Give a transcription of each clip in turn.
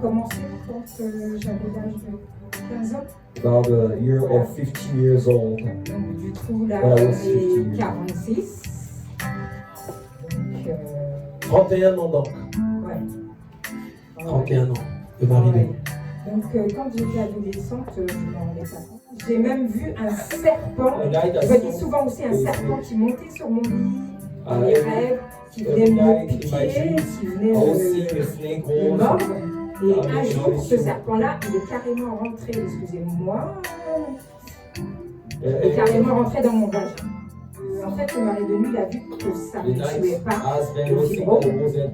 commencé quand j'avais l'âge de 15 ans. About a year Voilà. of 15 years old. Donc du coup, là, Voilà, j'en aussi, ai 15. 46. Donc, 31 ans donc. ouais. 31 ans. Le mari Ouais. Donc, quand j'étais adolescente, je m'en rendais pas compte. J'ai même vu un serpent. Je voyais souvent aussi un serpent qui montait sur mon lit, dans les rêves, qui venait me piquer, qui venait me mordre. Et un jour, ce serpent-là, il est carrément rentré, excusez-moi, il est carrément rentré dans mon vagin. En fait, le mari de nuit, il a vu que ça ne tuait pas le fibrome.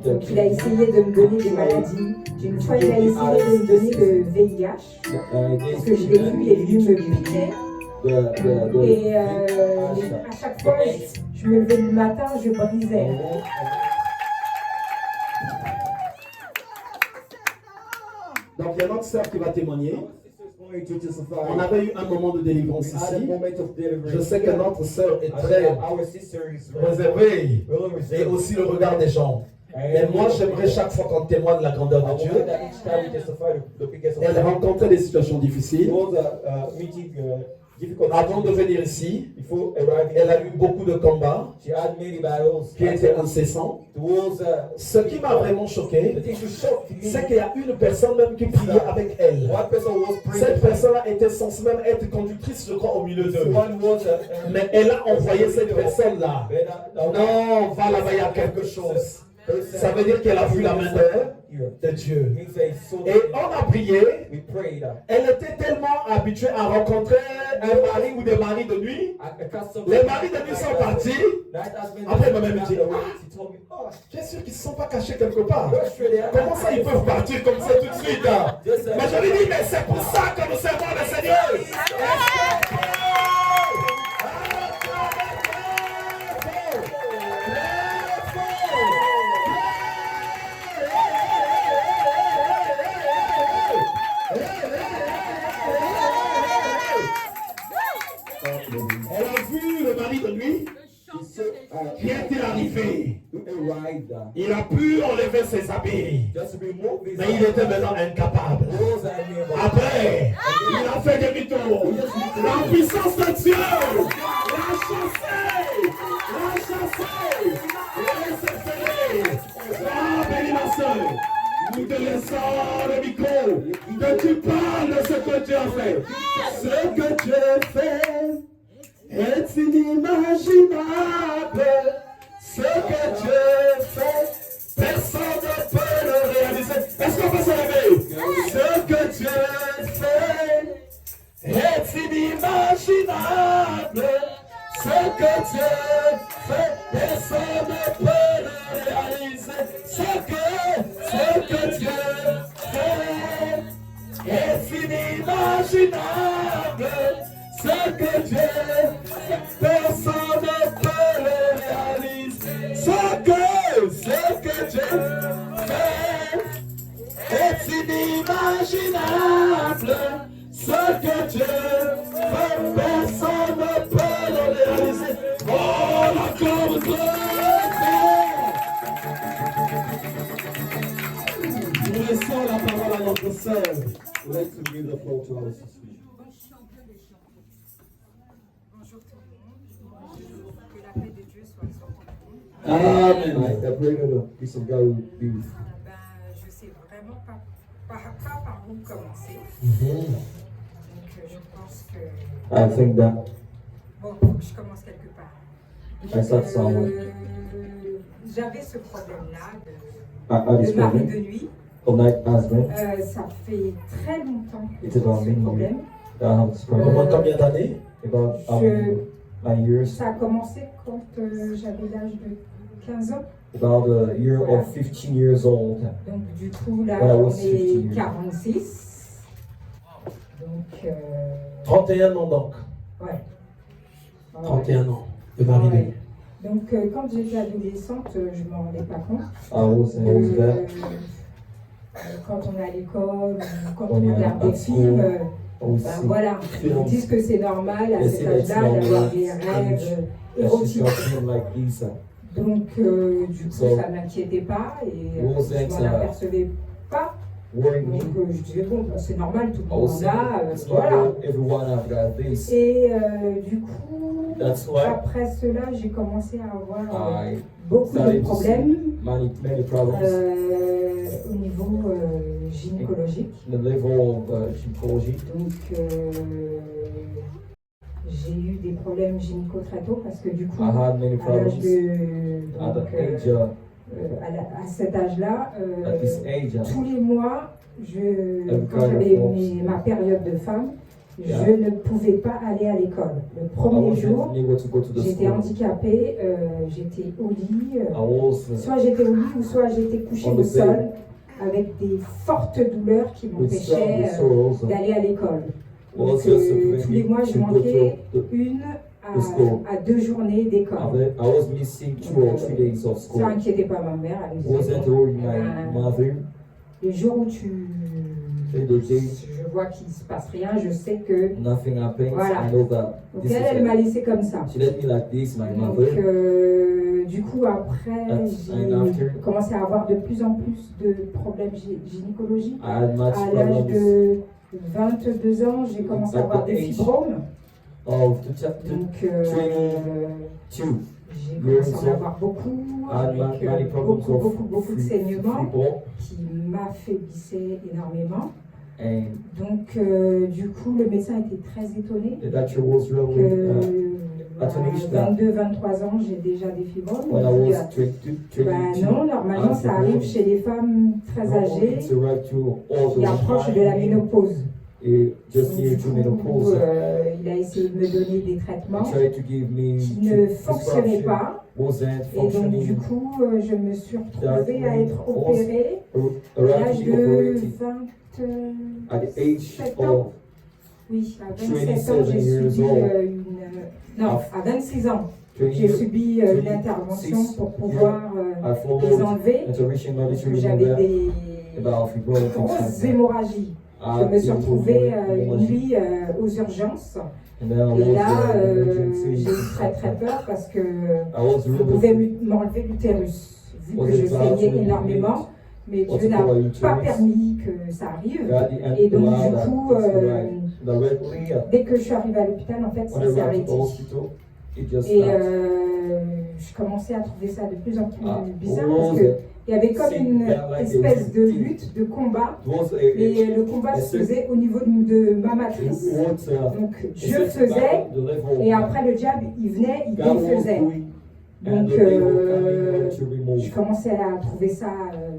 Donc, il a essayé de me donner des maladies. Une fois, il a essayé de me donner le VIH. Parce que je l'ai vu, il est venu me piquer. Et à chaque fois, je me levais le matin, je brisais. Donc il y a notre sœur qui va témoigner. On avait eu un moment de délivrance ici. Je sais que notre sœur est très réservée et aussi le regard des gens. Mais moi, j'aimerais chaque fois qu'on témoigne de la grandeur de Dieu. Elle rencontrait des situations difficiles. Avant de venir ici, elle a eu beaucoup de combats qui étaient incessants. Ce qui m'a vraiment choqué, c'est qu'il y a une personne même qui priait avec elle. Cette personne-là était censée même être conductrice, je crois, au milieu d'eux. Mais elle a envoyé cette personne-là. Non, va là-bas, il y a quelque chose. Ça veut dire qu'elle a vu la main de Dieu. Et on a prié. Elle était tellement habituée à rencontrer un mari ou des maris de nuit. Les maris de nuit sont partis. Après, ma mère me dit, tu es sûr qu'ils ne se sont pas cachés quelque part? Comment ça ils peuvent partir comme ça tout de suite? Mais je lui dis, mais c'est pour ça que nous servons le Seigneur. Elle a vu le mari de nuit qui est-il arrivé. Il a pu enlever ses habits, mais il était maintenant incapable. Après, il a fait demi-tour. La puissance de Dieu l'a chassé, bénis ma soeur. Nous te laissons le micro, que tu parles de ce que tu as fait. Ce que tu as fait est inimaginable. Ce que tu as fait, personne ne peut le réaliser. Est-ce qu'on peut se lever? Ce que tu as fait est inimaginable. Ce que tu as fait, personne ne peut le réaliser. Ce que tu as fait est inimaginable. Ce que tu as fait, personne ne peut le réaliser. Ce que tu as fait est inimaginable. Ce que tu as fait, personne ne peut le réaliser. Oh, la gloire! Nous laissons la parole à notre sœur. Let's give the floor to our sister. Bonjour tout le monde. Que la paix de Dieu soit sur tout le monde. Amen. I pray that the peace of God will be with you. Je sais vraiment pas par où commencer. Mm-hmm. Donc je pense que... I think that Bon, faut que je commence quelque part. I start somewhere. J'avais ce problème-là this de mari problem, de nuit. of night husband, Ça fait très longtemps que It's j'ai about ce many problème. that I have this problem. Pendant combien d'années? About Je- 9 years. Ça a commencé quand j'avais l'âge de 15 ans. About a year of 15 years old. Donc du coup, là, Voilà, j'en aussi, ai 15 46. Donc, 31 ans donc. ouais. 31 ans. Le mari de Ouais. nuit. Donc, quand j'étais adolescente, je ne m'en rendais pas compte. I was there. Quand on est à l'école, quand On on est regarde à des films, aussi. ben voilà, ils nous disent que c'est normal à Et cet c'est âge-là normal. d'avoir des rêves She's érotiques. talking like this. Donc, du coup, So, ça ne m'inquiétait pas et was je that, m'en apercevais pas. worried me. Donc je disais, bon, bah, c'est normal, tout le I monde was en a, it's voilà. normal, everyone have got this. Et du coup, That's why après cela, j'ai commencé à avoir I beaucoup de started to problèmes see many problems. au niveau gynécologique. The level of gynecology. Donc, j'ai eu des problèmes gynéco très tôt parce que du coup, I had many à l'âge problems de. at Donc, the age, à cet âge-là, at this age. tous les mois, quand kind j'avais of force. ma période de femme, Yeah. je ne pouvais pas aller à l'école. Le I premier wasn't jour, able to go to the j'étais school. handicapée, j'étais au lit. I was Soit j'étais au lit ou soit j'étais couchée On au the sol bed. avec des fortes douleurs qui with m'empêchaient sorrows. d'aller à l'école. Was Donc, just to prevent tous les me mois, je to go manquais to the une the school. à 2 journées d'école. I was missing 2 or 3 days of school. Ça inquiétait pas ma mère. Elle me disait, Wasn't bon, worried eh ben, my mother. les jours où tu je vois qu'il se passe rien, je sais que. Nothing happens. Voilà. I know that. Donc This is elle it. m'a laissé comme ça. She let me like this, my Donc mother. du coup après And after, j'ai commencé à avoir de plus en plus de problèmes gynécologiques. I had much À l'âge problems de 22 ans, j'ai commencé à avoir des fibromes. of Donc two. j'ai commencé à en avoir beaucoup, avec beaucoup de saignements qui m'affaiblissaient énormément. And Donc du coup le médecin était très étonné the doctor was really que à 22-23 ans j'ai déjà des fibromes. when I Il dit, was 22. non, normalement ça arrive chez les femmes très âgées qui approchent de la ménopause. Just near Du to coup, menopause. il a essayé de me donner des traitements He tried to give me qui ne fonctionnaient pas. wasn't Et donc functioning. du coup, je me suis retrouvée à être opérée à Arrived l'âge to be de operated 27 at the age ans. of Oui, à 27 ans, j'ai 27 subi years old. non, à 26 ans, 20 j'ai years. subi une intervention pour pouvoir I les followed enlever intervention parce medicine que j'avais remover des about fibrosis. grosses hémorragies. Je me suis retrouvée une nuit aux urgences. And then I Et was là, in j'ai emergency. eu très peur parce que I was on pouvait really m'enlever l'utérus. Vu Was que je it about saignais to énormément, mais what's Dieu it n'a called, pas uterus? permis que ça arrive. God, Et donc allowed du that. coup, That's right. Directly dès que je suis arrivée à l'hôpital, en fait, when ça I s'est went arrêté. to the hospital, it just Et stopped. je commençais à trouver ça de plus en plus Ah, bizarre was parce it? qu'il y avait comme une espèce de lutte, de combat. It was Et le combat se faisait au niveau de ma matrice. Donc je faisais, et après le diable, il venait, il défaisait. Donc je commençais à trouver ça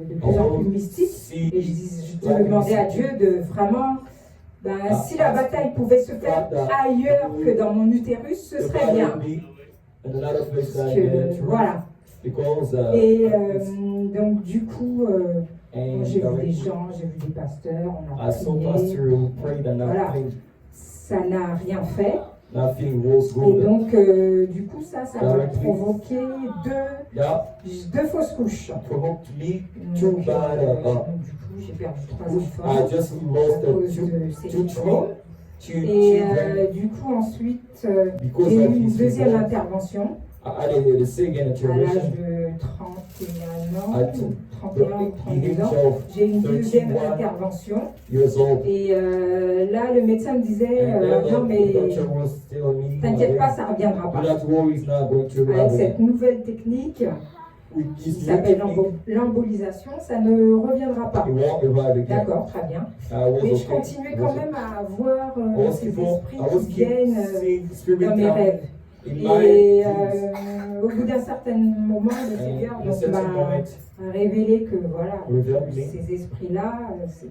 de plus en plus mystique. Et je demandais à Dieu de vraiment, si la bataille pouvait se faire ailleurs que dans mon utérus, ce serait bien. Parce que, voilà. Et donc du coup, j'ai vu des gens, j'ai vu des pasteurs, on a prié. Voilà. Ça n'a rien fait. Et donc, du coup, ça m'a provoqué deux fausses couches. Donc, du coup, j'ai perdu 3 enfants à cause de ces fibromes. Et du coup, ensuite, j'ai eu une deuxième intervention à l'âge de 31 ans, 31 ou 32 ans. J'ai eu une deuxième intervention. Et là, le médecin me disait non, mais t'inquiète pas, ça ne reviendra pas. Avec cette nouvelle technique qui s'appelle l'embolisation, ça ne reviendra pas. D'accord, très bien. Mais je continuais quand même à avoir ces esprits qui viennent dans mes rêves. Et au bout d'un certain moment, le Seigneur m'a révélé que voilà, ces esprits-là,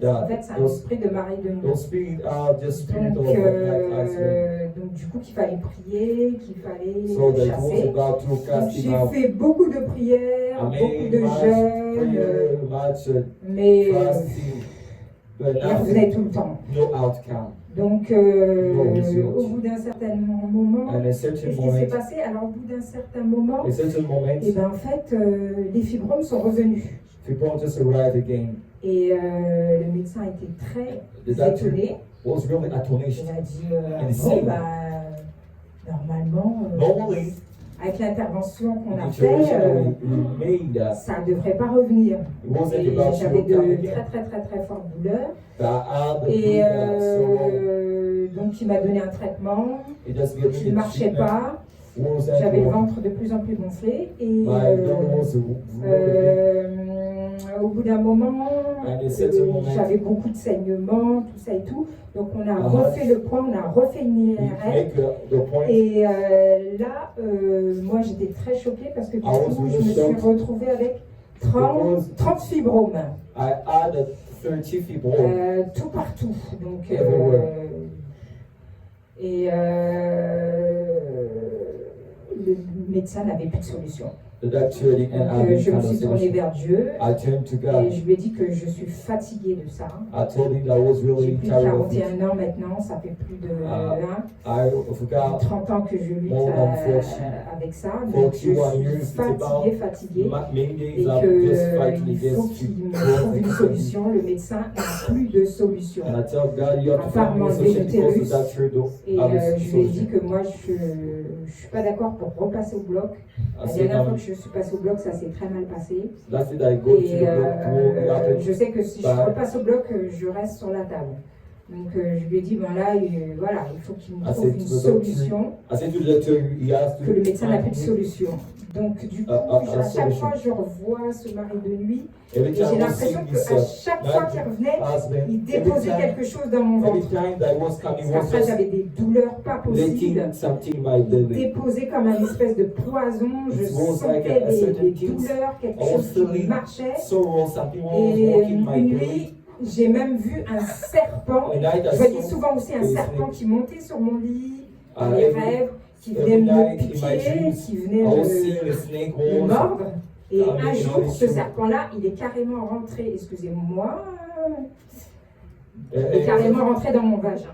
en fait, c'est un esprit de mari de nuit. Donc du coup, qu'il fallait prier, qu'il fallait chasser. Donc, j'ai fait beaucoup de prières, beaucoup de jeûnes, mais il revenait tout le temps. Donc, au bout d'un certain moment, qu'est-ce qui s'est passé? Alors, au bout d'un certain moment, et ben, en fait, les fibromes sont revenus. Et le médecin était très étonné. Il a dit, normalement, avec l'intervention qu'on a In the fait, tradition we made, ça ne devrait pas revenir. it wasn't Et about j'avais you de coming très in. très très très fortes douleurs. But I had the Et so donc il m'a donné un traitement it just gave qui me ne the marchait treatment. pas. Was J'avais le that ventre de plus en plus gonflé. Et my abdomen was au bout d'un moment, And in certain moment, j'avais beaucoup de saignements, tout ça et tout. Donc on a Uh-huh. refait le point, on a refait une we IRM. make the point. Et là, moi j'étais très choquée parce que du I was coup, je really me suis shocked. retrouvée avec 30 fibromes, I had a 30 fibromes. tout partout. Donc, Everywhere. et le médecin n'avait plus de solution. The doctor didn't Donc have any je me kind of suis tournée solution. vers Dieu I turned to et God. je lui ai dit que je suis fatiguée de ça. I told him that I was J'ai really plus de tired of it. 41 ans maintenant, ça fait plus de I forgot 30 ans que je lutte More than 40. avec ça. Donc je 41 suis years, it's about fatiguée. many Et days I'm just fighting qu'il faut against qu'il me you. trouve une solution. Le médecin n'a plus de solution. And I tell God, you have to À part find me a m'enlever solution because l'utérus. the doctor don't Et have a je lui ai dit solution. que moi je suis pas d'accord pour repasser au bloc. I La said, dernière fois que je suis passée au bloc, ça s'est très mal passé. that's it, I go to the Et block, it happened. je sais que si je Bah. repasse au bloc, je reste sur la table. Donc je lui ai dit, bon là, voilà, il faut qu'il me Ah, trouve c'est une tout le docteur. solution, I said to the doctor, he has to que le médecin n'a plus de find solution. Donc du coup, a à chaque solution. fois, je revois ce mari de nuit Every et time j'ai I l'impression see this qu'à chaque fois qu'il revenait, husband, il déposait quelque chose dans mon every ventre. time that was coming, Parce was qu'après, just j'avais des douleurs pas possibles. letting something in my Il belly. déposait comme un espèce de poison. Je It was sentais like a certain des things. douleurs, quelque I was chose qui feeling marchait. sorrow, something was Et walking my une belly. nuit, j'ai même vu un serpent. And I Je voyais saw souvent aussi un a serpent snake. qui montait sur mon lit, dans Uh, les every- rêves, qui every venait me night in my piquer, dreams, qui venait I was seeing me a snake me was mordre. Et Ah, un mais jour, non, ce mais serpent-là, il est carrément rentré, excusez-moi, il et est carrément rentré dans mon vagin.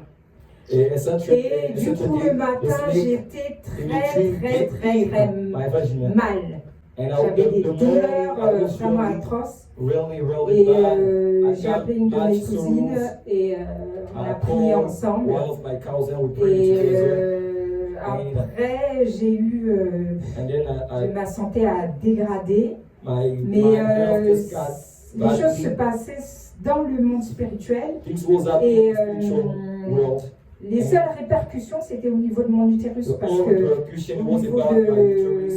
essentially, Et du coup, le matin, j'étais très my vagina. mal. And J'avais des the morning, douleurs I was vraiment really, atroces. really Et bad. I j'ai got appelé une de bad mes cousines sorrows. et on a I prié called ensemble. one of my cousins, we prayed Et together. après, j'ai eu And then ma santé a dégradé. my Mais health just got les choses se badly. passaient dans le monde spirituel. Things was happening Et in the spiritual world. les seules répercussions, c'était au niveau de mon utérus. The Parce whole que repercussion au was niveau about my uterus.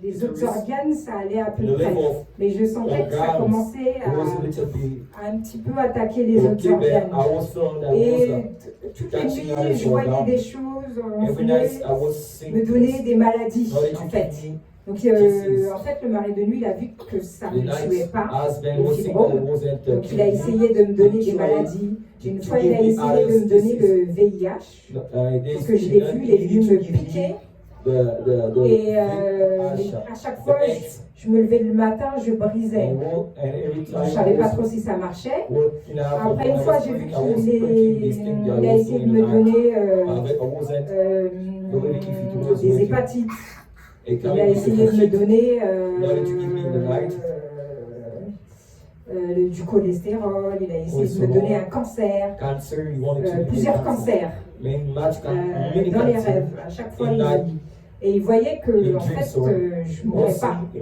des autres organes, ça allait à peu The près. level of Mais je sentais que ça organs commençait was a little bit à un petit peu attaquer les autres okay there. organes. I was feeling that was Et toutes les catching nuits, eyes je voyais organ. des choses, on every voulait night I was seeing me donner des maladies, knowledge en to fait. give me. Donc, Kisses. en fait, le mari de nuit, il a vu que ça The ne me tuait night pas. husband was saying that it wasn't Donc, il a essayé de me donner des maladies. Une fois, il a essayé de me donner le VIH. Parce que je l'ai vu, il est venu me piquer. Et à chaque fois, je me levais le matin, je brisais. Je ne savais pas trop si ça marchait. Après, une fois, j'ai vu qu'il a essayé de me donner des hépatites. Il a essayé de me donner du cholestérol, il a essayé de me donner un cancer, plusieurs cancers dans les rêves. À chaque fois, il m'a dit. Et il voyait que en fait, je ne mourais pas. Et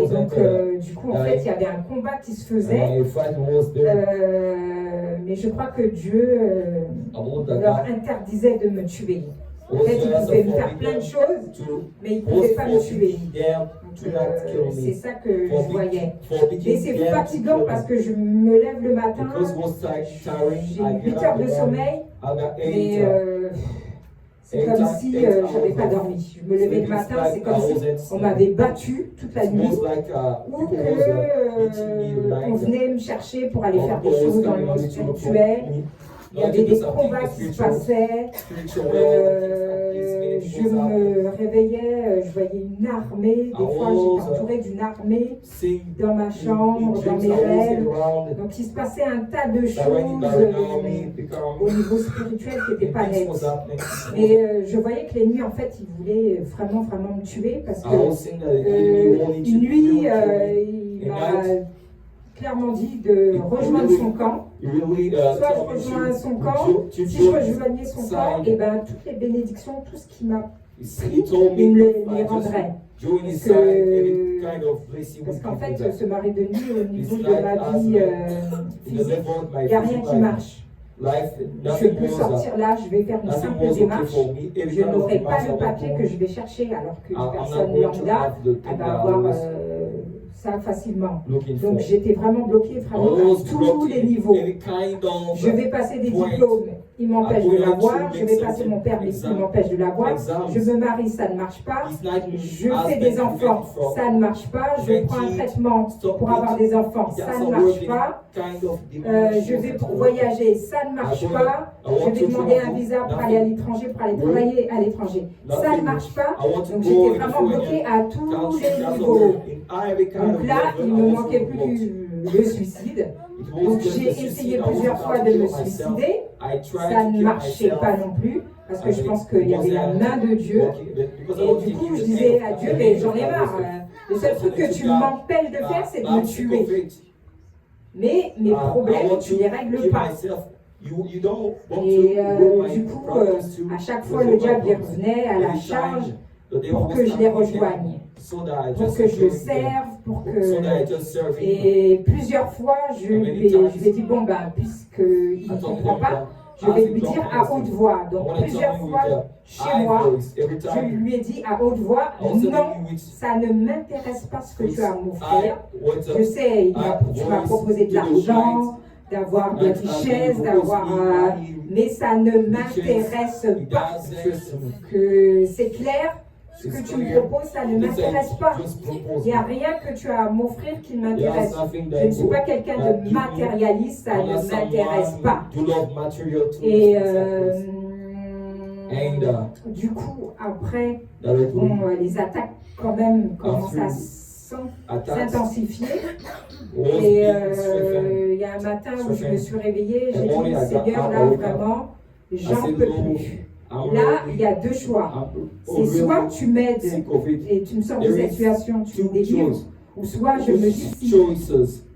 donc, du coup, en fait, il y avait un combat qui se faisait. Mais je crois que Dieu leur interdisait de me tuer. En fait, il pouvait me faire plein de choses, mais il ne pouvait pas me tuer. Donc, c'est ça que je voyais. Et c'est fatigant parce que je me lève le matin, j'ai 8 heures de sommeil, mais c'est comme si je n'avais pas dormi. Je me levais le matin, c'est comme si on m'avait battu toute la nuit, ou qu'on venait me chercher pour aller faire des choses dans le monde spirituel. Il y avait des combats qui se passaient. Je me réveillais, je voyais une armée. Des fois, j'étais entourée d'une armée dans ma chambre, dans mes rêves. Donc, il se passait un tas de choses au niveau spirituel qui n'étaient pas nettes. Mais je voyais que l'ennemi, en fait, il voulait vraiment me tuer parce que une nuit, il m'a clairement dit de rejoindre son camp. Soit je rejoins son camp, si je rejoignais son camp, et ben toutes les bénédictions, tout ce qui m'a he told il me me les if I just rendrait. join his Parce side, que- any kind of blessing Parce will qu'en give me fait, back. ce mari de nuit, au niveau de like ma us, vie In the physique, level of my il n'y a rien physical qui marche. life, Je nothing peux was sortir là, je vais faire une nothing simple was okay démarche. for me. Every Je kind of n'aurai pas demands I le went papier on, que je vais chercher, alors qu'une I'm not personne going to lambda have the elle thing va that I avoir was ça facilement. looking Donc for. j'étais vraiment bloquée I vraiment was à tous blocked les in niveaux. any kind of Je vais passer des point. diplômes, ils m'empêchent de going l'avoir. through Je vais passer mon permis, exam- ils m'empêchent de l'avoir. exams. Je me marie, ça ne marche pas. It's not Je as fais been des enfants, from ça ne marche pas. Je When prends un he traitement stop pour it, avoir des enfants, it ça ne doesn't marche work pas. kind of demand. Je vais pour voyager, ça ne marche pas. Je vais demander un visa pour aller à l'étranger, pour aller travailler à l'étranger. Ça ne marche pas. I want to Donc go j'étais in vraiment foreign bloquée à tous country, les that's niveaux. all. In every kind Donc of là, level, il I ne was manquait blocked. plus que le suicide. It was Donc just j'ai the essayé suicide. I plusieurs was fois about de to me kill myself. suicider. I tried Ça to ne kill marchait myself. pas non plus, parce que je pense qu'il y avait la Because, main de Dieu. because I Et was du coup, thinking je the disais end à of Dieu, the mais day, j'en ai I marre. was Le seul truc que tu m'empêches de faire, c'est de me tuer. Mais mes problèmes, tu les règles pas. Et du coup, à chaque fois, le diable y revenait à la charge pour que je les rejoigne, pour que je le serve, pour que... Et plusieurs fois, je lui ai dit, bon, ben, puisqu'il ne comprend pas, je vais lui dire à haute voix. Donc, plusieurs fois, chez moi, je lui ai dit à haute voix, non, ça ne m'intéresse pas ce que tu as à m'offrir. Je sais, tu m'as proposé de l'argent, d'avoir de la richesse, d'avoir... mais ça ne m'intéresse pas. Que c'est clair, ce que tu me proposes, ça ne m'intéresse pas. Il n'y a rien que tu as à m'offrir qui m'intéresse. Je ne suis pas quelqu'un de matérialiste, ça ne m'intéresse pas. Et du coup, après, bon, les attaques quand même commencent à s'intensifier. Et il y a un matin où je me suis réveillée, j'ai dit, Seigneur, là vraiment, j'en peux plus. Là, il y a deux choix. C'est soit tu m'aides et tu me sors de cette situation, tu me délivres, ou soit je me suicide.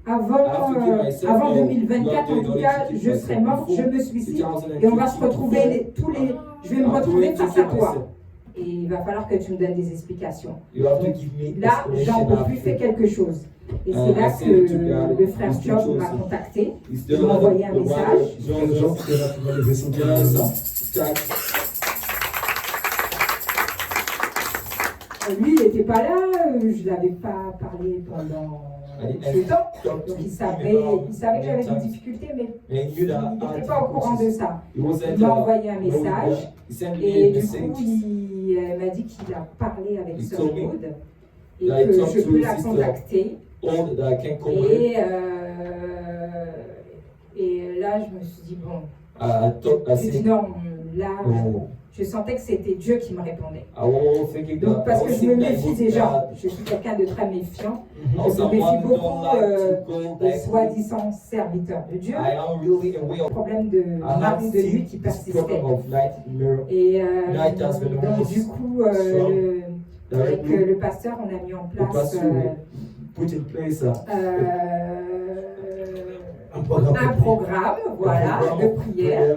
Avant 2024, en tout cas, je serai morte, je me suicide et on va se retrouver je vais me retrouver face à toi. Et il va falloir que tu me donnes des explications. Donc, là, j'en peux plus, fais quelque chose. Et c'est là que le frère Job m'a contacté. Il m'a envoyé un message. Lui, il n'était pas là, je ne l'avais pas parlé pendant ce temps. Donc il savait que j'avais des difficultés, mais il n'était pas au courant de ça. Il m'a envoyé un message et du coup, il m'a dit qu'il a parlé avec Sœur Maud et que je peux la contacter. Et là, je me suis dit, bon, j'ai dit non, là, je sentais que c'était Dieu qui me répondait. Donc, parce que je me méfie déjà, je suis quelqu'un de très méfiant, je me méfie beaucoup des soi-disant serviteurs de Dieu. Problème de mari de lui qui persistait. Et donc, du coup, avec le pasteur, on a mis en place un programme, voilà, de prière.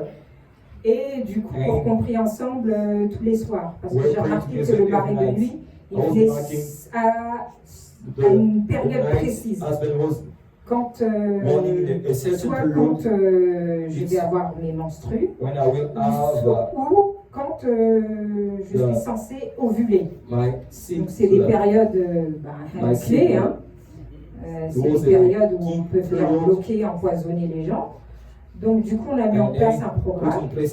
Et du coup, on comprit ensemble tous les soirs. Parce que j'ai remarqué que le mari de lui, il faisait à une période précise. Quand, soit quand je vais avoir mes menstrues, ou quand je suis censée ovuler. Donc c'est des périodes clés, hein. C'est des périodes où on peut faire bloquer, empoisonner les gens. Donc du coup, on a mis en place un programme. Et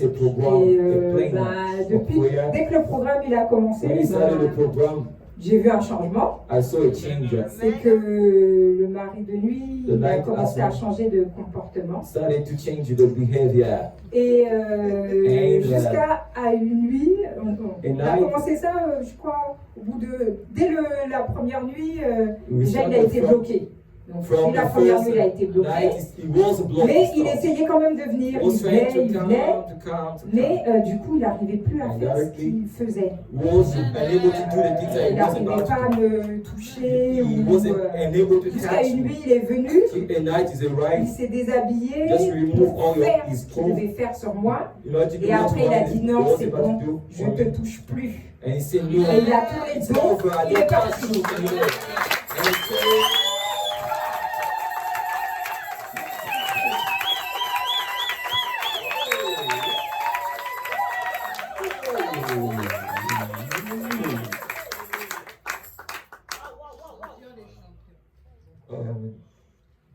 dès que le programme il a commencé, j'ai vu un changement. C'est que le mari de nuit il a commencé à changer de comportement. Et jusqu'à une nuit, on a commencé ça, je crois, dès la première nuit, déjà il a été bloqué. Donc, From la the première first nuit, il a été bloqué. night, he was blocked. Mais il essayait quand même de venir. He was Il trying venait, il to venait. come. Mais du coup, il n'arrivait plus à faire ce qu'il faisait. Was unable to do the things that Il he was n'arrivait about pas à to do. me toucher. He wasn't unable to Jusqu'à touch une me. nuit, il est venu. A night is Il arrived. s'est déshabillé Just remove pour all faire his ce qu'il clothes. devait faire sur moi. In order to do Et what après, il a dit he non, was c'est about bon, to do. je ne te touche plus. And he said no. Et il a tourné le It's dos, over. I il est don't touch parti. you anymore. And he said,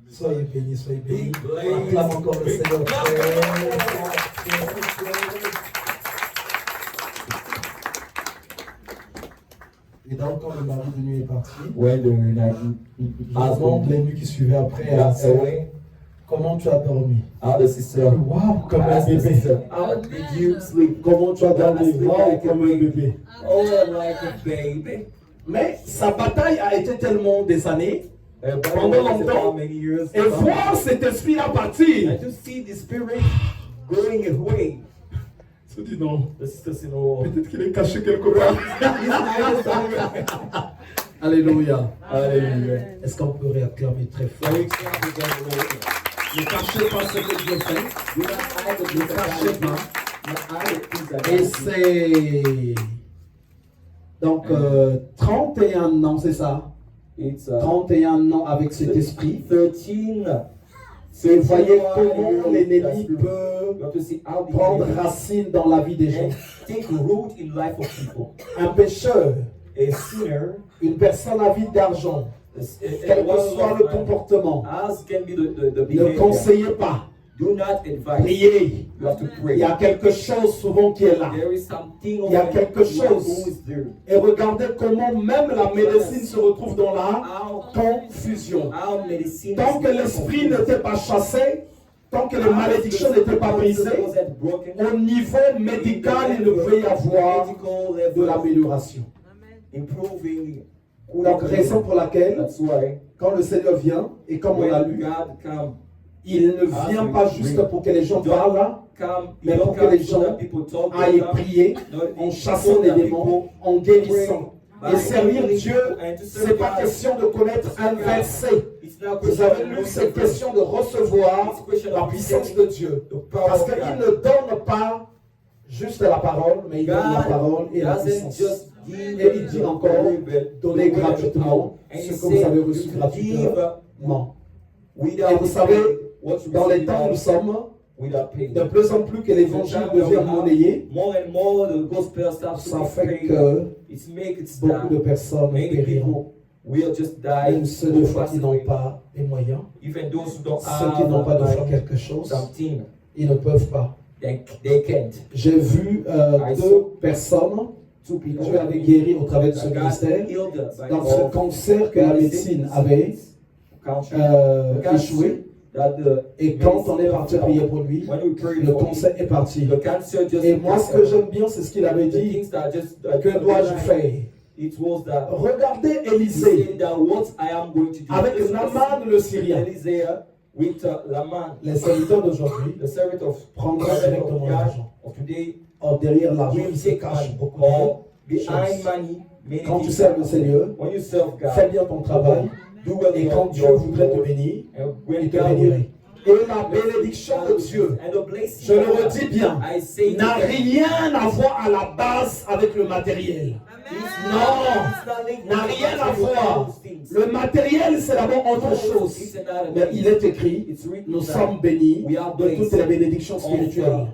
Soyez bénis, soyez bénis. Big blaze. Acclame encore le Big Seigneur. Et donc, quand le mari de nuit est parti, when the night avant les nuits qui suivaient après, elle a passed dit, away, comment tu as dormi? our sister Waouh, comme un asked the bébé. sister, how did you sleep? Comment tu as dormi? Waouh, comme un bébé. Oh, like a baby. Mais sa bataille a été tellement des années, Pendant longtemps. many years. et voir cet esprit-là partir. And to see the spirit going away. Se dit non, The sister said, no. peut-être qu'il est caché quelque part. Alléluia. Hallelujah. Est-ce qu'on peut réacclamer très fort? Ne cachez pas ce que Dieu fait. Do not hide the Ne things that cachez God pas. not hide the things that Et God c'est... Donc, 31 ans, c'est ça? It's 31 ans avec cet esprit. 13. Et voyez comment l'ennemi peut You have to see how the prendre enemy racine dans la vie des gens. and take root in life of people. Un pécheur, A sinner, une personne avide d'argent, quel que soit le comportement, as can be the ne behavior. conseillez pas. Do not advise. Priez. You have to Il pray. y a quelque chose souvent qui est là. There is something Il y a quelque chose. who is there. Et regardez comment même la médecine se retrouve dans la How confusion. medicine Tant que l'esprit n'était pas chassé, tant que les malédictions n'étaient pas brisées, au niveau médical, il ne pouvait y avoir de l'amélioration. Improving. Donc, raison pour laquelle, That's why quand le Seigneur vient, et comme on l'a when lu, God come, il ne vient pas juste pour que les gens parlent, mais pour que les gens aillent prier en chassant les démons, en guérissant. Et servir Dieu, ce n'est pas question de connaître un verset. Vous avez lu, c'est question de recevoir la puissance de Dieu. Parce qu'il ne donne pas juste la parole, mais il donne la parole et la puissance. Et il dit encore, donnez gratuitement ce que vous avez reçu gratuitement. Et vous savez, dans les temps où nous sommes, de plus en plus que l'évangile devient monnayé, ça fait que beaucoup de personnes périront. Même ceux de foi qui n'ont pas les moyens, ceux qui n'ont pas de foi quelque chose, ils ne peuvent pas. J'ai vu deux personnes que Dieu avait guéries au travers de ce ministère dans ce cancer que la médecine avait échoué. Et quand on est parti prier pour lui, le cancer est parti. Et moi, ce que j'aime bien, c'est ce qu'il avait dit. Que dois-je faire? Regardez Élisée avec Naaman le Syrien. Les serviteurs d'aujourd'hui prendront directement l'argent. Or, derrière l'argent, il se cache beaucoup de choses. Quand tu sers le Seigneur, fais bien ton travail. Et quand Dieu voudrait te bénir, il te bénirait. Et la bénédiction de Dieu, je le redis bien, n'a rien à voir à la base avec le matériel. Non, n'a rien à voir. Le matériel, c'est d'abord autre chose. Mais il est écrit, nous sommes bénis de toutes les bénédictions spirituelles.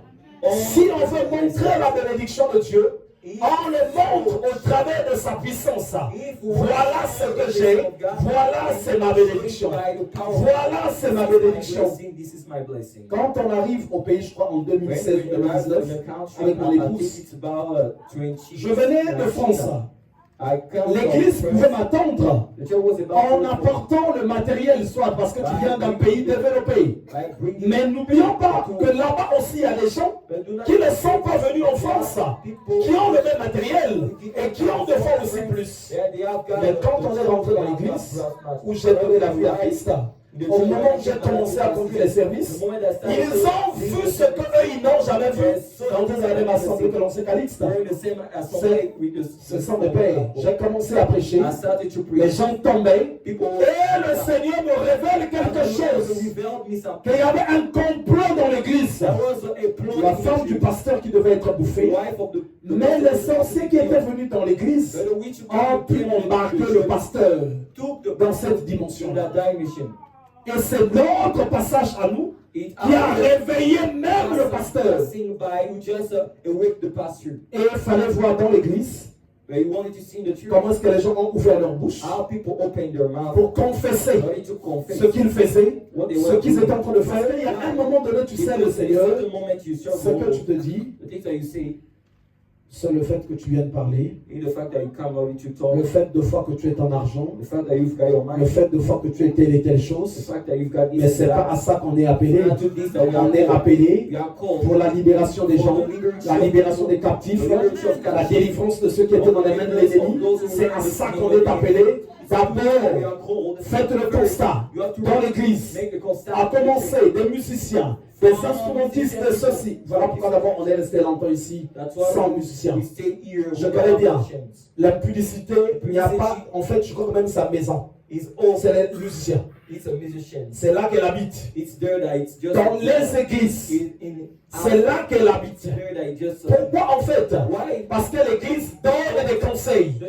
Si on veut montrer la bénédiction de Dieu, on le montre au travers de sa puissance. Voilà ce que j'ai. Voilà, c'est ma bénédiction. Voilà, c'est ma bénédiction. Quand on arrive au pays, je crois, en 2016 ou 2019, avec mon épouse, je venais de France. L'église pouvait m'attendre The church was about en to apportant le matériel, soit parce que tu viens d'un pays développé. Mais n'oublions pas que là-bas aussi, il y a des gens qui ne sont pas venus en France, qui ont le même matériel et qui ont des fois aussi plus. Mais quand on est rentré dans l'église, où j'ai donné la vie à Christ, au moment où j'ai commencé à conduire les services, ils ont vu ce qu'eux, ils n'ont jamais vu dans une même assemblée que l'on s'est Calixte. Ce sont des pères. J'ai commencé à prêcher, les gens tombaient, et le Seigneur me révèle quelque chose. Qu'il y avait un complot dans l'église. La femme du pasteur qui devait être bouffée, mais les sorciers qui étaient venus dans l'église ont pu embarquer le pasteur dans cette dimension-là. Et c'est notre passage à nous qui a réveillé même le pasteur. Et il fallait voir dans l'église comment est-ce que les gens ont ouvert leur bouche pour confesser ce qu'ils faisaient, ce qu'ils étaient en train de faire. Et à un moment donné, tu sais le Seigneur, ce que tu te dis, c'est le fait que tu viennes parler, le fait de fois que tu es ton argent, le fait de fois que tu es telle et telle chose. Mais ce n'est pas à ça qu'on est appelé. On est appelé pour la libération des gens, la libération des captifs, la délivrance de ceux qui étaient dans les mains de l'ennemi. C'est à ça qu'on est appelé. D'abord, faites le constat dans l'église, à commencer des musiciens, des instrumentistes de ceci. Voilà pourquoi d'abord on est resté longtemps ici sans musiciens. Je connais bien l'impudicité, il n'y a pas, en fait je crois que même sa maison, c'est les musiciens. C'est là qu'elle habite. Dans les églises, c'est là qu'elle habite. Pourquoi en fait? Parce que l'église donne des conseils.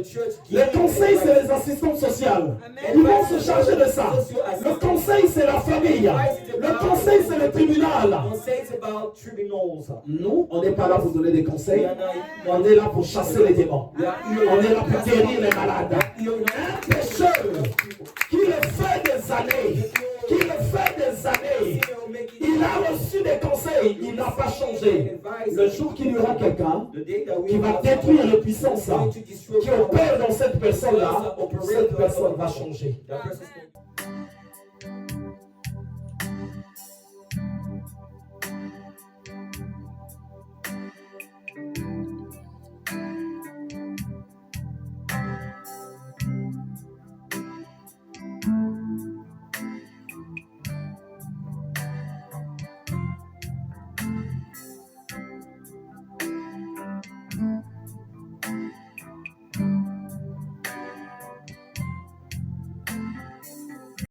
Les conseils, c'est les assistants sociaux. Ils vont se charger de ça. Le conseil, c'est la famille. Le conseil, c'est le tribunal. Nous, on n'est pas là pour donner des conseils. On est là pour chasser les démons. On est là pour guérir les malades. Un pécheur qui le fait des années, il a reçu des conseils, il n'a pas changé. Le jour qu'il y aura quelqu'un qui va détruire les puissances qui opèrent dans cette personne-là, cette personne va changer.